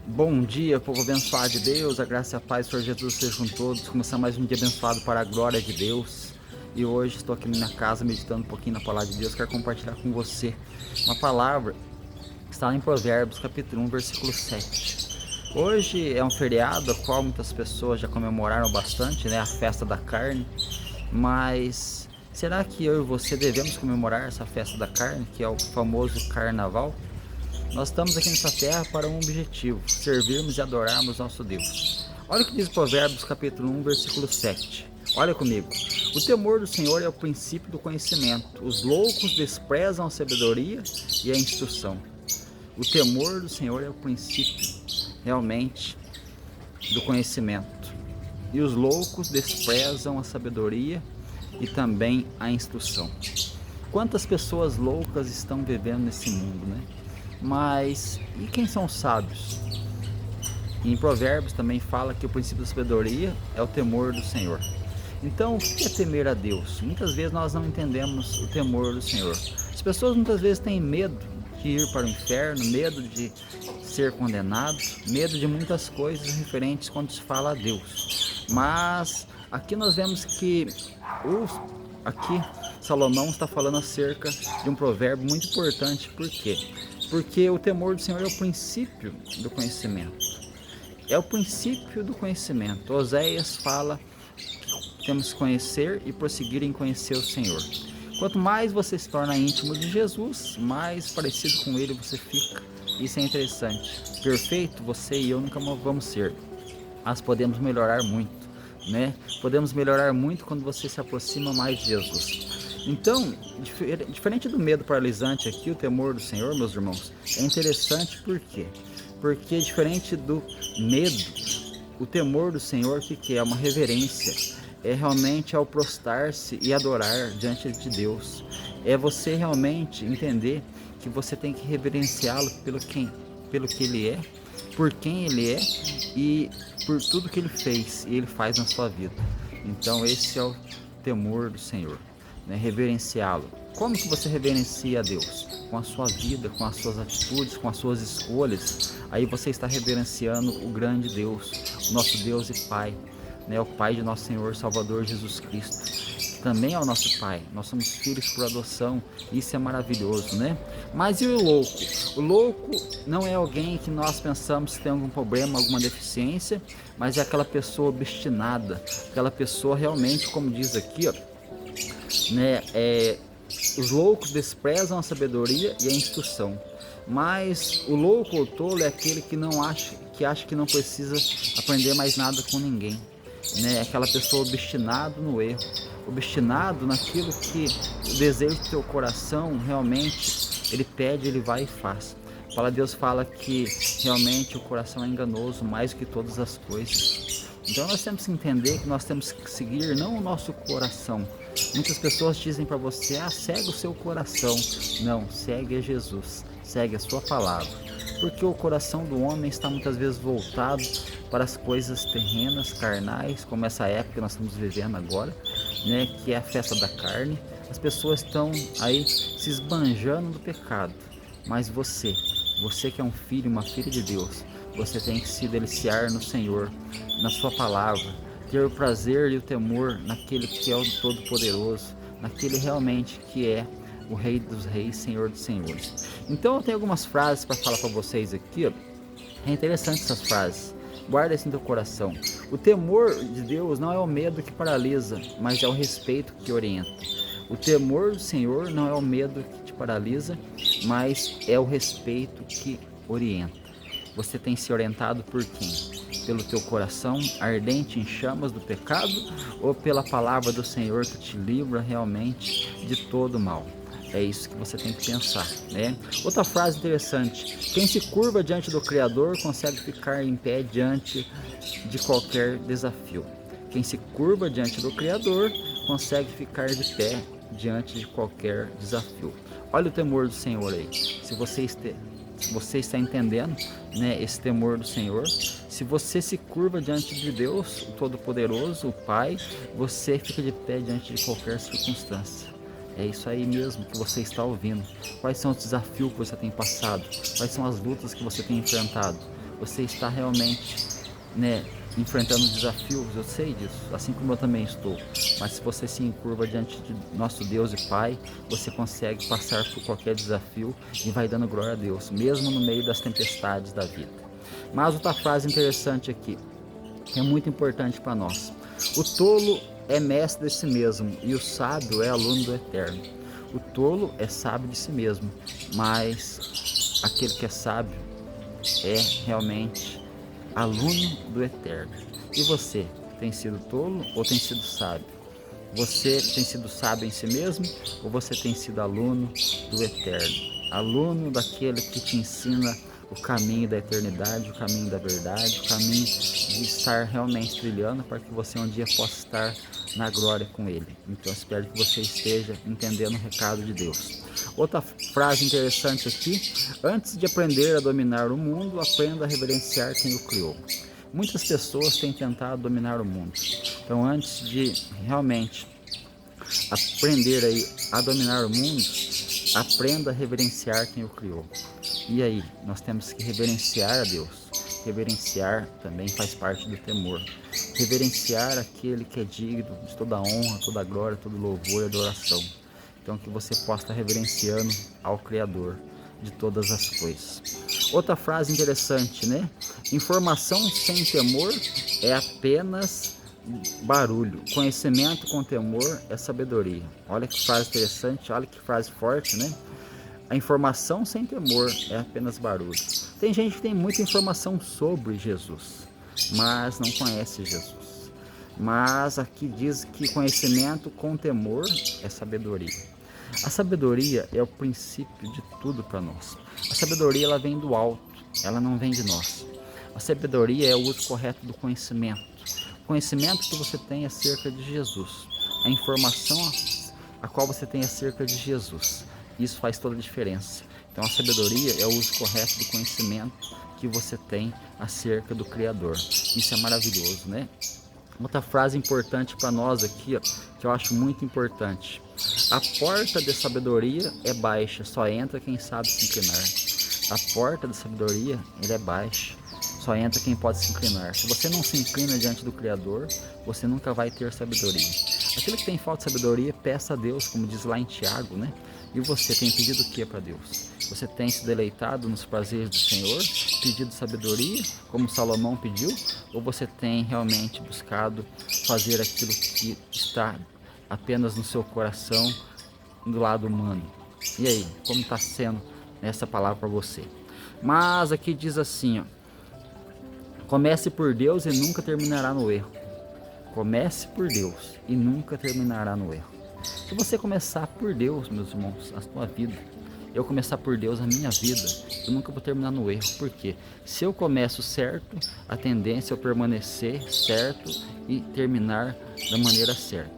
Bom dia, povo abençoado de Deus, a graça e a paz do Senhor Jesus sejam com todos. Começar mais um dia abençoado para a glória de Deus. E hoje estou aqui na minha casa meditando um pouquinho na palavra de Deus. Quero compartilhar com você uma palavra que está em Provérbios, capítulo 1, versículo 7. Hoje é um feriado, a qual muitas pessoas já comemoraram bastante, né? A festa da carne. Mas será que eu e você devemos comemorar essa festa da carne, que é o famoso carnaval? Nós estamos aqui nessa terra para um objetivo: servirmos e adorarmos nosso Deus. Olha o que diz Provérbios capítulo 1, versículo 7. Olha comigo. O temor do Senhor é o princípio do conhecimento. Os loucos desprezam a sabedoria e a instrução. O temor do Senhor é o princípio, realmente, do conhecimento. E os loucos desprezam a sabedoria e também a instrução. Quantas pessoas loucas estão vivendo nesse mundo, né? Mas e quem são os sábios? Em Provérbios também fala que o princípio da sabedoria é o temor do Senhor. Então, o que é temer a Deus? Muitas vezes nós não entendemos o temor do Senhor. As pessoas muitas vezes têm medo de ir para o inferno, medo de ser condenado, medo de muitas coisas referentes quando se fala a Deus. Mas aqui nós vemos que aqui Salomão está falando acerca de um provérbio muito importante. Por quê? Porque o temor do Senhor é o princípio do conhecimento. É o princípio do conhecimento. Oséias fala que temos que conhecer e prosseguir em conhecer o Senhor. Quanto mais você se torna íntimo de Jesus, mais parecido com Ele você fica. Isso é interessante. Perfeito você e eu nunca vamos ser, mas podemos melhorar muito, né? Podemos melhorar muito quando você se aproxima mais de Jesus. Então, diferente do medo paralisante aqui, o temor do Senhor, meus irmãos, é interessante. Por quê? Porque diferente do medo, o temor do Senhor, o que é? Uma reverência. É realmente ao prostrar-se e adorar diante de Deus. É você realmente entender que você tem que reverenciá-lo pelo que Ele é, por quem Ele é e por tudo que Ele fez e Ele faz na sua vida. Então esse é o temor do Senhor, né? Reverenciá-lo. Como que você reverencia a Deus? Com a sua vida, com as suas atitudes, com as suas escolhas. Aí você está reverenciando o grande Deus, o nosso Deus e Pai, né? O Pai de nosso Senhor Salvador Jesus Cristo, que também é o nosso Pai. Nós somos filhos por adoção. Isso é maravilhoso, né? Mas e o louco? O louco não é alguém que nós pensamos que tem algum problema, alguma deficiência, mas é aquela pessoa obstinada, aquela pessoa realmente, como diz aqui, ó, né? Os loucos desprezam a sabedoria e a instrução. Mas o louco ou tolo é aquele que acha que não precisa aprender mais nada com ninguém, né? Aquela pessoa obstinado no erro, obstinado naquilo que o desejo do teu coração realmente ele pede, ele vai e faz. Deus fala que realmente o coração é enganoso mais do que todas as coisas. Então nós temos que entender que nós temos que seguir não o nosso coração. Muitas pessoas dizem para você: segue o seu coração. Não, segue a Jesus, segue a sua palavra. Porque o coração do homem está muitas vezes voltado para as coisas terrenas, carnais, como essa época que nós estamos vivendo agora, né, que é a festa da carne. As pessoas estão aí se esbanjando do pecado. Mas você que é um filho, uma filha de Deus, você tem que se deliciar no Senhor, na sua palavra, ter o prazer e o temor naquele que é o Todo-Poderoso, naquele realmente que é o Rei dos Reis, Senhor dos Senhores. Então eu tenho algumas frases para falar para vocês aqui, ó. É interessante essas frases. Guarda isso no teu coração. O temor de Deus não é o medo que paralisa, mas é o respeito que orienta. O temor do Senhor não é o medo que te paralisa, mas é o respeito que orienta. Você tem se orientado por quem? Pelo teu coração ardente em chamas do pecado ou pela palavra do Senhor que te livra realmente de todo mal? É isso que você tem que pensar, né? Outra frase interessante: quem se curva diante do Criador consegue ficar em pé diante de qualquer desafio. Quem se curva diante do Criador consegue ficar de pé diante de qualquer desafio. Olha o temor do Senhor aí. Se você está entendendo, né, esse temor do Senhor, se você se curva diante de Deus, o Todo-Poderoso, o Pai, você fica de pé diante de qualquer circunstância. É isso aí mesmo que você está ouvindo. Quais são os desafios que você tem passado? Quais são as lutas que você tem enfrentado? Você está realmente, né, enfrentando desafios, eu sei disso, assim como eu também estou. Mas se você se encurva diante de nosso Deus e Pai, você consegue passar por qualquer desafio e vai dando glória a Deus, mesmo no meio das tempestades da vida. Mas outra frase interessante aqui, é muito importante para nós. O tolo é mestre de si mesmo e o sábio é aluno do Eterno. O tolo é sábio de si mesmo, mas aquele que é sábio é realmente aluno do Eterno. E você, tem sido tolo ou tem sido sábio? Você tem sido sábio em si mesmo ou você tem sido aluno do Eterno? Aluno daquele que te ensina o caminho da eternidade, o caminho da verdade, o caminho de estar realmente trilhando para que você um dia possa estar na glória com Ele. Então espero que você esteja entendendo o recado de Deus. Outra frase interessante aqui: antes de aprender a dominar o mundo, aprenda a reverenciar quem o criou. Muitas pessoas têm tentado dominar o mundo. Então, antes de realmente aprender aí a dominar o mundo, aprenda a reverenciar quem o criou. E aí, nós temos que reverenciar a Deus. Reverenciar também faz parte do temor. Reverenciar aquele que é digno de toda a honra, toda a glória, todo louvor e adoração. Então, que você possa estar reverenciando ao Criador de todas as coisas. Outra frase interessante, né? Informação sem temor é apenas barulho. Conhecimento com temor é sabedoria. Olha que frase interessante, olha que frase forte, né? A informação sem temor é apenas barulho. Tem gente que tem muita informação sobre Jesus, mas não conhece Jesus. Mas aqui diz que conhecimento com temor é sabedoria. A sabedoria é o princípio de tudo para nós. A sabedoria ela vem do alto, ela não vem de nós. A sabedoria é o uso correto do conhecimento. O conhecimento que você tem acerca de Jesus. A informação a qual você tem acerca de Jesus. Isso faz toda a diferença. Então a sabedoria é o uso correto do conhecimento que você tem acerca do Criador. Isso é maravilhoso, né? Outra frase importante para nós aqui, ó, que eu acho muito importante. A porta da sabedoria é baixa, só entra quem sabe se inclinar. A porta da sabedoria, ele é baixa, só entra quem pode se inclinar. Se você não se inclina diante do Criador, você nunca vai ter sabedoria. Aquele que tem falta de sabedoria, peça a Deus, como diz lá em Tiago, né? E você tem pedido o que para Deus? Você tem se deleitado nos prazeres do Senhor, pedido sabedoria, como Salomão pediu? Ou você tem realmente buscado fazer aquilo que está apenas no seu coração, do lado humano? E aí, como está sendo essa palavra para você? Mas aqui diz assim, ó, comece por Deus e nunca terminará no erro. Comece por Deus e nunca terminará no erro. Se você começar por Deus, meus irmãos, a sua vida, eu começar por Deus a minha vida, eu nunca vou terminar no erro. Por quê? Se eu começo certo, a tendência é eu permanecer certo e terminar da maneira certa.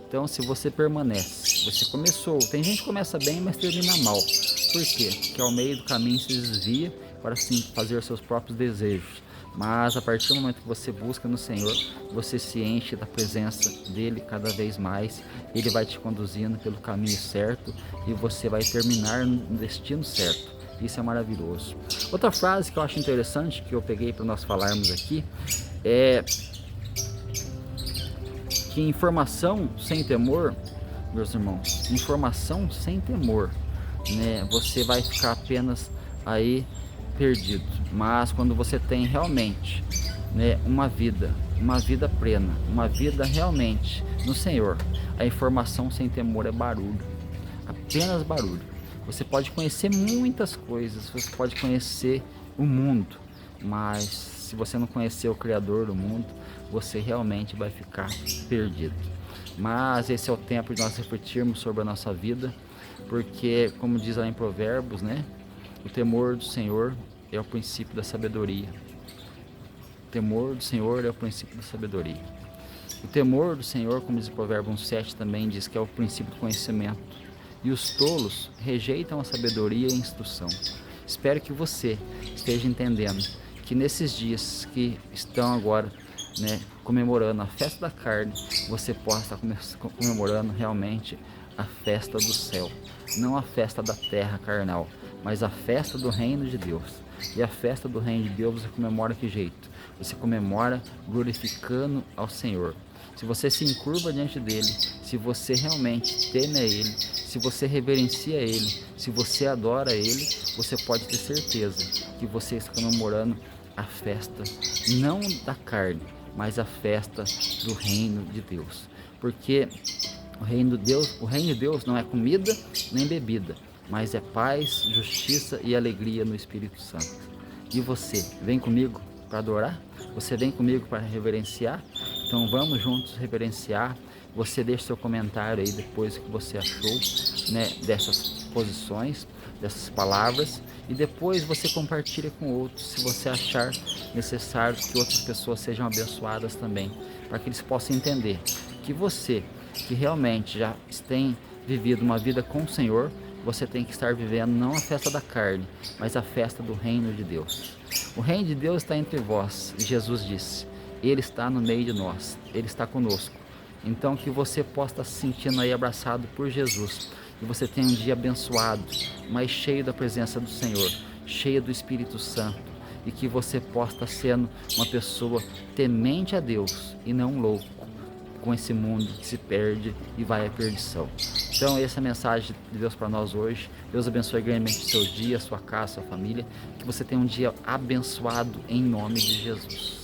Então, se você permanece, você começou, tem gente que começa bem, mas termina mal. Por quê? Porque ao meio do caminho se desvia para assim fazer seus próprios desejos. Mas a partir do momento que você busca no Senhor, você se enche da presença dele cada vez mais. Ele vai te conduzindo pelo caminho certo e você vai terminar no destino certo. Isso é maravilhoso. Outra frase que eu acho interessante, que eu peguei para nós falarmos aqui, é que informação sem temor, meus irmãos, informação sem temor, né? Você vai ficar apenas aí perdido. Mas quando você tem realmente, né, uma vida plena, uma vida realmente no Senhor, a informação sem temor é barulho, apenas barulho. Você pode conhecer muitas coisas, você pode conhecer o mundo, mas se você não conhecer o Criador do mundo, você realmente vai ficar perdido. Mas esse é o tempo de nós refletirmos sobre a nossa vida, porque como diz lá em Provérbios, né, o temor do Senhor é o princípio da sabedoria. O temor do Senhor é o princípio da sabedoria. O temor do Senhor, como diz o Provérbio 1,7, também diz que é o princípio do conhecimento. E os tolos rejeitam a sabedoria e a instrução. Espero que você esteja entendendo que nesses dias que estão agora, né, comemorando a festa da carne, você possa estar comemorando realmente a festa do céu. Não a festa da terra carnal, mas a festa do reino de Deus. E a festa do reino de Deus você comemora que jeito? Você comemora glorificando ao Senhor. Se você se encurva diante dele, se você realmente teme a ele, se você reverencia ele, se você adora ele, você pode ter certeza que você está comemorando a festa não da carne, mas a festa do reino de Deus. Porque o reino de Deus não é comida nem bebida, mas é paz, justiça e alegria no Espírito Santo. E você, vem comigo para adorar? Você vem comigo para reverenciar? Então vamos juntos reverenciar. Você deixa seu comentário aí depois que você achou, né, dessas posições, dessas palavras, e depois você compartilha com outros se você achar necessário que outras pessoas sejam abençoadas também, para que eles possam entender que você, que realmente já tem vivido uma vida com o Senhor, você tem que estar vivendo não a festa da carne, mas a festa do reino de Deus. O reino de Deus está entre vós, Jesus disse. Ele está no meio de nós, Ele está conosco. Então que você possa estar se sentindo aí abraçado por Jesus. E você tenha um dia abençoado, mas cheio da presença do Senhor, cheio do Espírito Santo. E que você possa estar sendo uma pessoa temente a Deus e não louco com esse mundo que se perde e vai à perdição. Então essa é a mensagem de Deus para nós hoje. Deus abençoe grandemente o seu dia, a sua casa, a sua família. Que você tenha um dia abençoado em nome de Jesus.